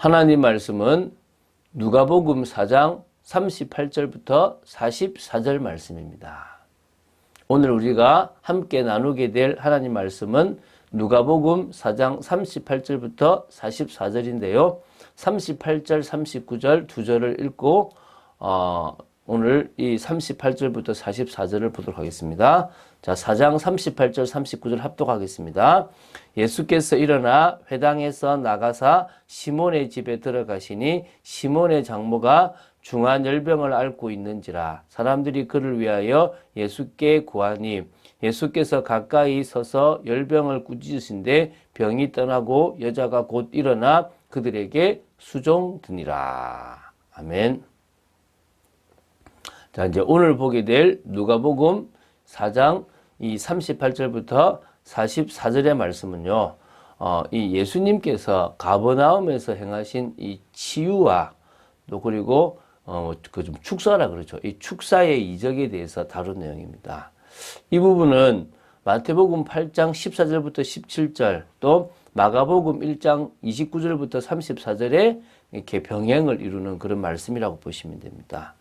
하나님 말씀은 누가복음 4장 38절부터 44절 말씀입니다. 오늘 우리가 함께 나누게 될 하나님 말씀은 누가복음 4장 38절부터 44절인데요. 38절, 39절 두 절을 읽고 오늘 이 38절부터 44절을 보도록 하겠습니다. 자, 4장 38절, 39절 합독하겠습니다. 예수께서 일어나 회당에서 나가사 시몬의 집에 들어가시니 시몬의 장모가 중한 열병을 앓고 있는지라 사람들이 그를 위하여 예수께 구하니 예수께서 가까이 서서 열병을 꾸짖으신데 병이 떠나고 여자가 곧 일어나 그들에게 수종드니라. 아멘. 자, 이제 오늘 보게 될 누가복음 4장 이 38절부터 44절의 말씀은요, 이 예수님께서 가버나움에서 행하신 이 치유와 또 그리고 좀 축사라 그러죠. 이 축사의 이적에 대해서 다룬 내용입니다. 이 부분은 마태복음 8장 14절부터 17절 또 마가복음 1장 29절부터 34절에 이렇게 병행을 이루는 그런 말씀이라고 보시면 됩니다.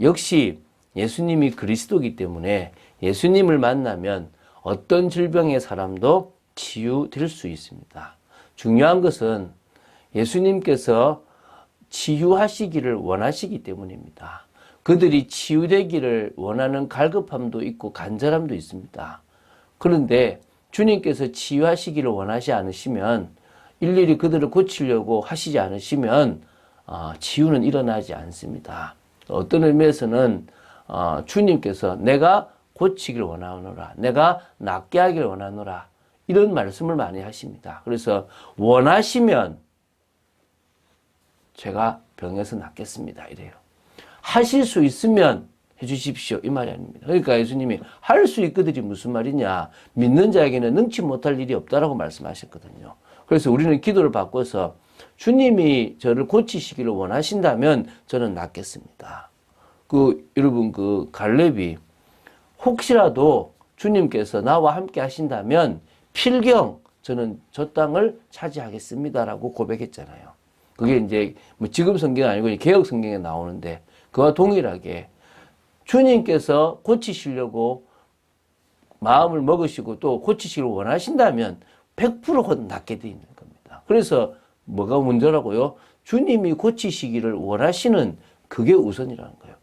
역시 예수님이 그리스도이기 때문에 예수님을 만나면 어떤 질병의 사람도 치유될 수 있습니다. 중요한 것은 예수님께서 치유하시기를 원하시기 때문입니다. 그들이 치유되기를 원하는 갈급함도 있고 간절함도 있습니다. 그런데 주님께서 치유하시기를 원하지 않으시면 일일이 그들을 고치려고 하시지 않으시면 치유는 일어나지 않습니다. 어떤 의미에서는 주님께서 내가 고치기를 원하노라, 내가 낫게 하기를 원하노라 이런 말씀을 많이 하십니다. 그래서 원하시면 제가 병에서 낫겠습니다 이래요. 하실 수 있으면 해주십시오 이 말이 아닙니다. 그러니까 예수님이 할 수 있거든이 무슨 말이냐, 믿는 자에게는 능치 못할 일이 없다라고 말씀하셨거든요. 그래서 우리는 기도를 바꿔서 주님이 저를 고치시기를 원하신다면 저는 낫겠습니다. 여러분 갈렙이 혹시라도 주님께서 나와 함께 하신다면 필경 저는 저 땅을 차지하겠습니다라고 고백했잖아요. 그게 이제 지금 성경이 아니고 개혁 성경에 나오는데 그와 동일하게 주님께서 고치시려고 마음을 먹으시고 또 고치시기를 원하신다면 100% 낫게 되어 있는 겁니다. 그래서 뭐가 문제라고요? 주님이 고치시기를 원하시는 그게 우선이라는 거예요.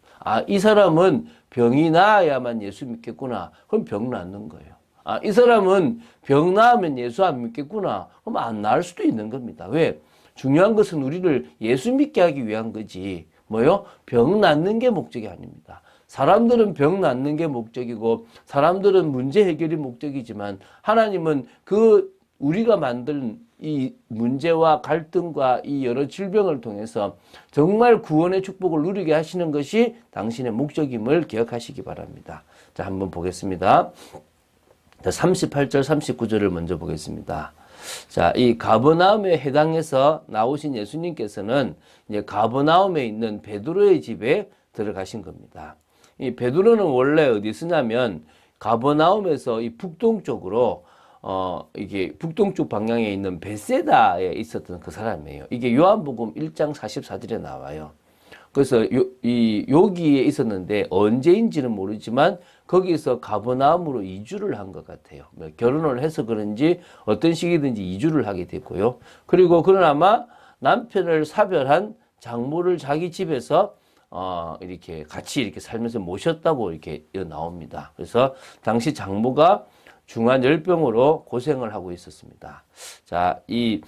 이 사람은 병이 나아야만 예수 믿겠구나. 그럼 병 낫는 거예요. 이 사람은 병 나으면 예수 안 믿겠구나. 그럼 안 나을 수도 있는 겁니다. 왜? 중요한 것은 우리를 예수 믿게 하기 위한 거지. 뭐요? 병 낫는 게 목적이 아닙니다. 사람들은 병 낫는 게 목적이고 사람들은 문제 해결이 목적이지만 하나님은 우리가 만든 이 문제와 갈등과 이 여러 질병을 통해서 정말 구원의 축복을 누리게 하시는 것이 당신의 목적임을 기억하시기 바랍니다. 자, 한번 보겠습니다. 자, 38절, 39절을 먼저 보겠습니다. 자, 이 가버나움에 해당해서 나오신 예수님께서는 이제 가버나움에 있는 베드로의 집에 들어가신 겁니다. 이 베드로는 원래 어디 쓰냐면 가버나움에서 이 북동쪽으로 이게 북동쪽 방향에 있는 벳세다에 있었던 그 사람이에요. 이게 요한복음 1장 44절에 나와요. 그래서 여기에 있었는데 언제인지는 모르지만 거기서 가버나움으로 이주를 한 것 같아요. 결혼을 해서 그런지 어떤 시기든지 이주를 하게 됐고요. 그리고 그는 아마 남편을 사별한 장모를 자기 집에서 이렇게 같이 이렇게 살면서 모셨다고 이렇게 나옵니다. 그래서 당시 장모가 중한 열병으로 고생을 하고 있었습니다. 자, 이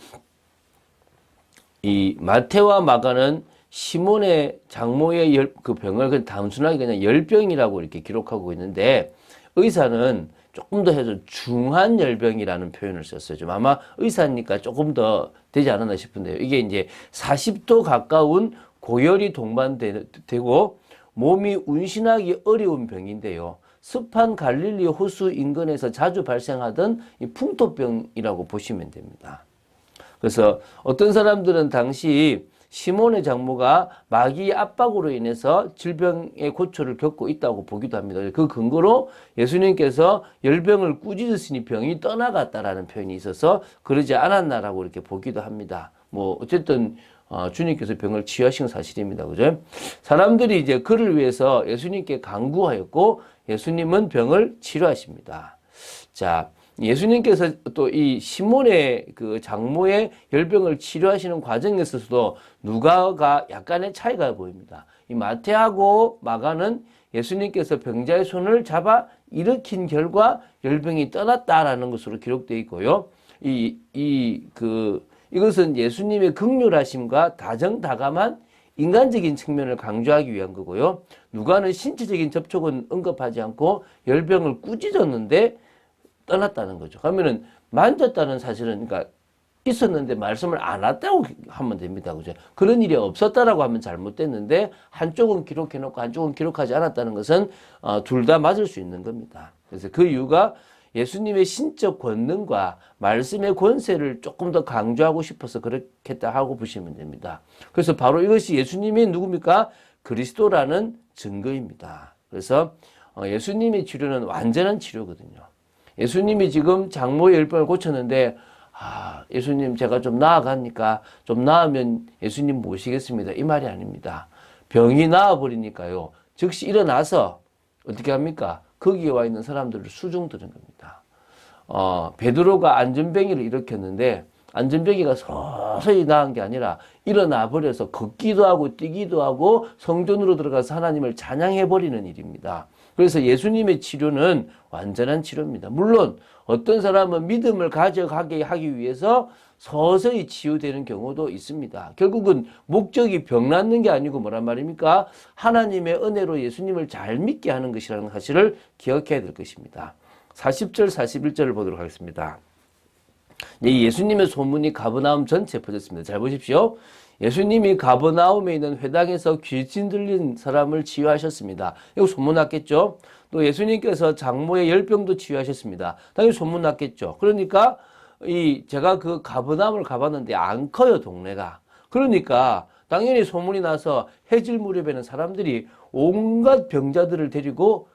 마태와 마가는 시몬의 장모의 그 병을 그냥 단순하게 그냥 열병이라고 이렇게 기록하고 있는데 의사는 조금 더 해서 중한 열병이라는 표현을 썼어요. 좀 아마 의사니까 조금 더 되지 않았나 싶은데요. 이게 이제 40도 가까운 고열이 동반되고 몸이 운신하기 어려운 병인데요. 습한 갈릴리 호수 인근에서 자주 발생하던 이 풍토병이라고 보시면 됩니다. 그래서 어떤 사람들은 당시 시몬의 장모가 마귀의 압박으로 인해서 질병의 고초를 겪고 있다고 보기도 합니다. 그 근거로 예수님께서 열병을 꾸짖으시니 병이 떠나갔다라는 표현이 있어서 그러지 않았나라고 이렇게 보기도 합니다. 뭐 어쨌든 주님께서 병을 치유하신 사실입니다. 그죠? 사람들이 이제 그를 위해서 예수님께 간구하였고 예수님은 병을 치료하십니다. 자, 예수님께서 또 이 시몬의 그 장모의 열병을 치료하시는 과정에 있어서도 누가가 약간의 차이가 보입니다. 이 마태하고 마가는 예수님께서 병자의 손을 잡아 일으킨 결과 열병이 떠났다라는 것으로 기록되어 있고요. 이것은 예수님의 극률하심과 다정다감한 인간적인 측면을 강조하기 위한 거고요. 누가는 신체적인 접촉은 언급하지 않고 열병을 꾸짖었는데 떠났다는 거죠. 그러면은 만졌다는 사실은 그러니까 있었는데 말씀을 안 했다고 하면 됩니다. 그죠? 그런 일이 없었다라고 하면 잘못됐는데 한쪽은 기록해 놓고 한쪽은 기록하지 않았다는 것은 둘 다 맞을 수 있는 겁니다. 그래서 그 이유가 예수님의 신적 권능과 말씀의 권세를 조금 더 강조하고 싶어서 그렇겠다 하고 보시면 됩니다. 그래서 바로 이것이 예수님이 누굽니까? 그리스도라는 증거입니다. 그래서 예수님의 치료는 완전한 치료거든요. 예수님이 지금 장모의 열병을 고쳤는데 예수님 제가 좀 나아가니까 좀 나으면 예수님 모시겠습니다. 이 말이 아닙니다. 병이 나아버리니까요. 즉시 일어나서 어떻게 합니까? 거기에 와 있는 사람들을 수중 들은 겁니다. 베드로가 안전뱅이를 일으켰는데 안전뱅이가 서서히 나은 게 아니라 일어나 버려서 걷기도 하고 뛰기도 하고 성전으로 들어가서 하나님을 찬양해 버리는 일입니다. 그래서 예수님의 치료는 완전한 치료입니다. 물론 어떤 사람은 믿음을 가져가게 하기 위해서 서서히 치유되는 경우도 있습니다. 결국은 목적이 병 낫는 게 아니고 뭐란 말입니까? 하나님의 은혜로 예수님을 잘 믿게 하는 것이라는 사실을 기억해야 될 것입니다. 40절, 41절을 보도록 하겠습니다. 예수님의 소문이 가버나움 전체에 퍼졌습니다. 잘 보십시오. 예수님이 가버나움에 있는 회당에서 귀신 들린 사람을 치유하셨습니다. 이거 소문났겠죠? 또 예수님께서 장모의 열병도 치유하셨습니다. 당연히 소문났겠죠. 그러니까 제가 그 가버나움을 가봤는데 안 커요, 동네가. 그러니까 당연히 소문이 나서 해질 무렵에는 사람들이 온갖 병자들을 데리고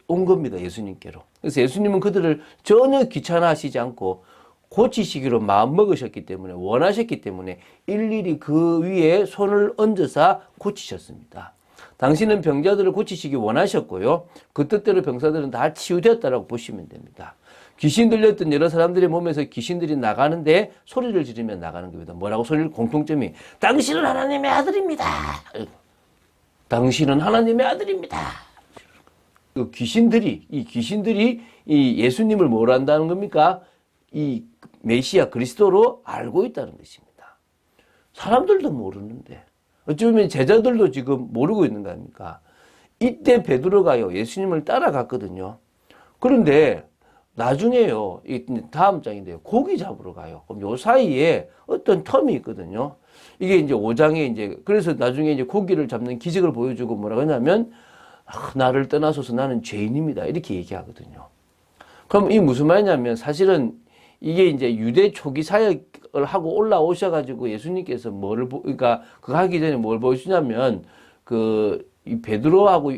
온 겁니다, 예수님께로. 그래서 예수님은 그들을 전혀 귀찮아하시지 않고 고치시기로 마음먹으셨기 때문에, 원하셨기 때문에 일일이 그 위에 손을 얹어서 고치셨습니다. 당신은 병자들을 고치시기 원하셨고요. 그 뜻대로 병사들은 다 치유되었다라고 보시면 됩니다. 귀신 들렸던 여러 사람들의 몸에서 귀신들이 나가는데 소리를 지르며 나가는 겁니다. 뭐라고 소리를 공통점이 당신은 하나님의 아들입니다. 당신은 하나님의 아들입니다. 이 귀신들이 이 예수님을 뭘 한다는 겁니까? 이 메시아 그리스도로 알고 있다는 것입니다. 사람들도 모르는데 어쩌면 제자들도 지금 모르고 있는 거 아닙니까? 이때 베드로가요 예수님을 따라갔거든요. 그런데 나중에요, 이 다음 장인데요, 고기 잡으러 가요. 그럼 요 사이에 어떤 텀이 있거든요. 이게 이제 5장에 그래서 나중에 이제 고기를 잡는 기적을 보여주고 뭐라고 하냐면 나를 떠나소서 나는 죄인입니다. 이렇게 얘기하거든요. 그럼 이 무슨 말이냐면 사실은 이게 이제 유대 초기 사역을 하고 올라오셔가지고 예수님께서 그러니까 그거 하기 전에 뭘 보여주냐면 이 베드로하고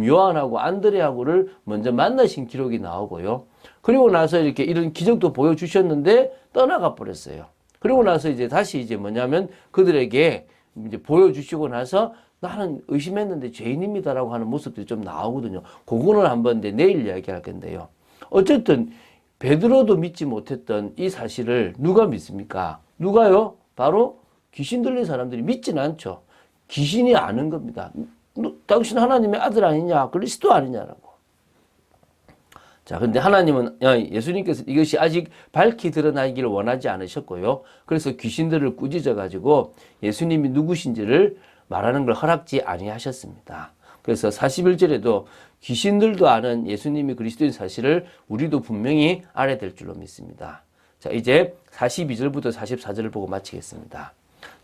요한하고 안드레하고를 먼저 만나신 기록이 나오고요. 그리고 나서 이렇게 이런 기적도 보여주셨는데 떠나가 버렸어요. 그리고 나서 이제 다시 이제 뭐냐면 그들에게 이제 보여주시고 나서 나는 의심했는데 죄인입니다라고 하는 모습들이 좀 나오거든요. 그거는 한번 내일 이야기할 건데요. 어쨌든 베드로도 믿지 못했던 이 사실을 누가 믿습니까? 누가요? 바로 귀신 들린 사람들이 믿지는 않죠. 귀신이 아는 겁니다. 당신 하나님의 아들 아니냐? 그리스도 아니냐라고. 자, 근데 하나님은, 예수님께서 이것이 아직 밝히 드러나기를 원하지 않으셨고요. 그래서 귀신들을 꾸짖어가지고 예수님이 누구신지를 말하는 걸 허락지 아니하셨습니다. 그래서 41절에도 귀신들도 아는 예수님이 그리스도인 사실을 우리도 분명히 알아야 될 줄로 믿습니다. 자, 이제 42절부터 44절을 보고 마치겠습니다.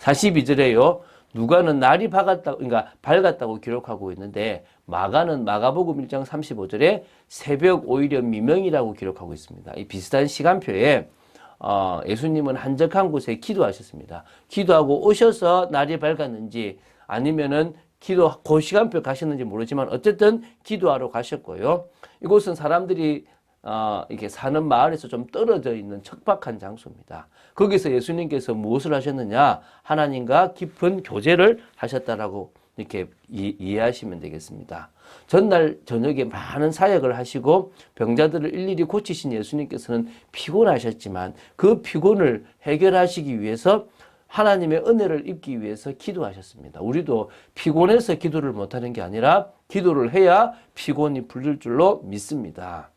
42절에요. 누가는 날이 밝았다고 기록하고 있는데 마가는 마가복음 1장 35절에 새벽 오히려 미명이라고 기록하고 있습니다. 이 비슷한 시간표에 예수님은 한적한 곳에 기도하셨습니다. 기도하고 오셔서 날이 밝았는지 아니면은 그 시간표 가셨는지 모르지만 어쨌든 기도하러 가셨고요. 이곳은 사람들이 이렇게 사는 마을에서 좀 떨어져 있는 척박한 장소입니다. 거기서 예수님께서 무엇을 하셨느냐? 하나님과 깊은 교제를 하셨다라고 이렇게 이해하시면 되겠습니다. 전날 저녁에 많은 사역을 하시고 병자들을 일일이 고치신 예수님께서는 피곤하셨지만 그 피곤을 해결하시기 위해서 하나님의 은혜를 입기 위해서 기도하셨습니다. 우리도 피곤해서 기도를 못하는 게 아니라 기도를 해야 피곤이 풀릴 줄로 믿습니다.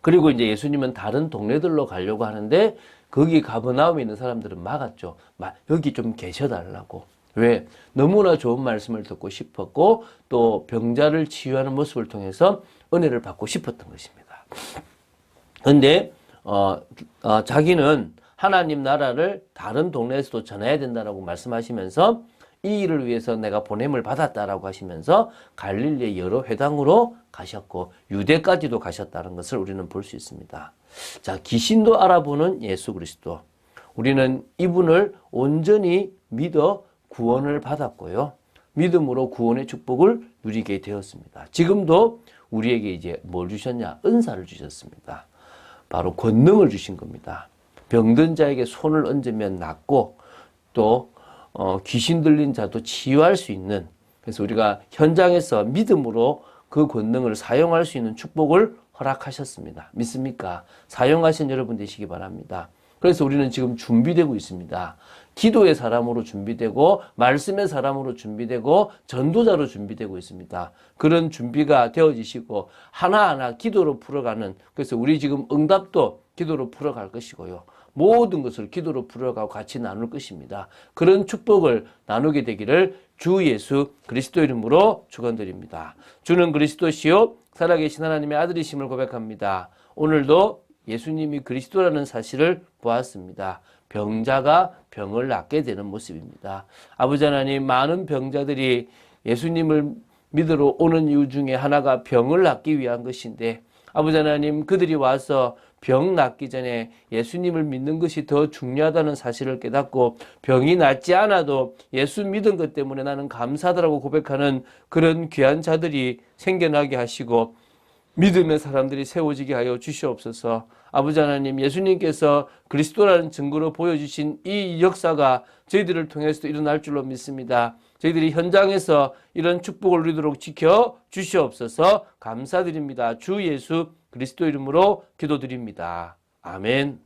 그리고 이제 예수님은 다른 동네들로 가려고 하는데 거기 가버나움에 있는 사람들은 막았죠. 여기 좀 계셔달라고. 왜? 너무나 좋은 말씀을 듣고 싶었고 또 병자를 치유하는 모습을 통해서 은혜를 받고 싶었던 것입니다. 그런데 자기는 하나님 나라를 다른 동네에서도 전해야 된다라고 말씀하시면서 이 일을 위해서 내가 보냄을 받았다라고 하시면서 갈릴리의 여러 회당으로 가셨고 유대까지도 가셨다는 것을 우리는 볼 수 있습니다. 자, 귀신도 알아보는 예수 그리스도. 우리는 이분을 온전히 믿어 구원을 받았고요. 믿음으로 구원의 축복을 누리게 되었습니다. 지금도 우리에게 이제 뭘 주셨냐? 은사를 주셨습니다. 바로 권능을 주신 겁니다. 병든 자에게 손을 얹으면 낫고 또 귀신 들린 자도 치유할 수 있는, 그래서 우리가 현장에서 믿음으로 그 권능을 사용할 수 있는 축복을 허락하셨습니다. 믿습니까? 사용하신 여러분 되시기 바랍니다. 그래서 우리는 지금 준비되고 있습니다. 기도의 사람으로 준비되고 말씀의 사람으로 준비되고 전도자로 준비되고 있습니다. 그런 준비가 되어지시고 하나하나 기도로 풀어가는, 그래서 우리 지금 응답도 기도로 풀어갈 것이고요. 모든 것을 기도로 풀어가고 같이 나눌 것입니다. 그런 축복을 나누게 되기를 주 예수 그리스도 이름으로 축원드립니다. 주는 그리스도시요 살아계신 하나님의 아들이심을 고백합니다. 오늘도 예수님이 그리스도라는 사실을 보았습니다. 병자가 병을 낫게 되는 모습입니다. 아버지 하나님, 많은 병자들이 예수님을 믿으러 오는 이유 중에 하나가 병을 낫기 위한 것인데, 아버지 하나님, 그들이 와서 병 낫기 전에 예수님을 믿는 것이 더 중요하다는 사실을 깨닫고 병이 낫지 않아도 예수 믿은 것 때문에 나는 감사하다라고 고백하는 그런 귀한 자들이 생겨나게 하시고 믿음의 사람들이 세워지게 하여 주시옵소서. 아버지 하나님, 예수님께서 그리스도라는 증거로 보여주신 이 역사가 저희들을 통해서 일어날 줄로 믿습니다. 저희들이 현장에서 이런 축복을 누리도록 지켜 주시옵소서. 감사드립니다. 주 예수 그리스도 이름으로 기도드립니다. 아멘.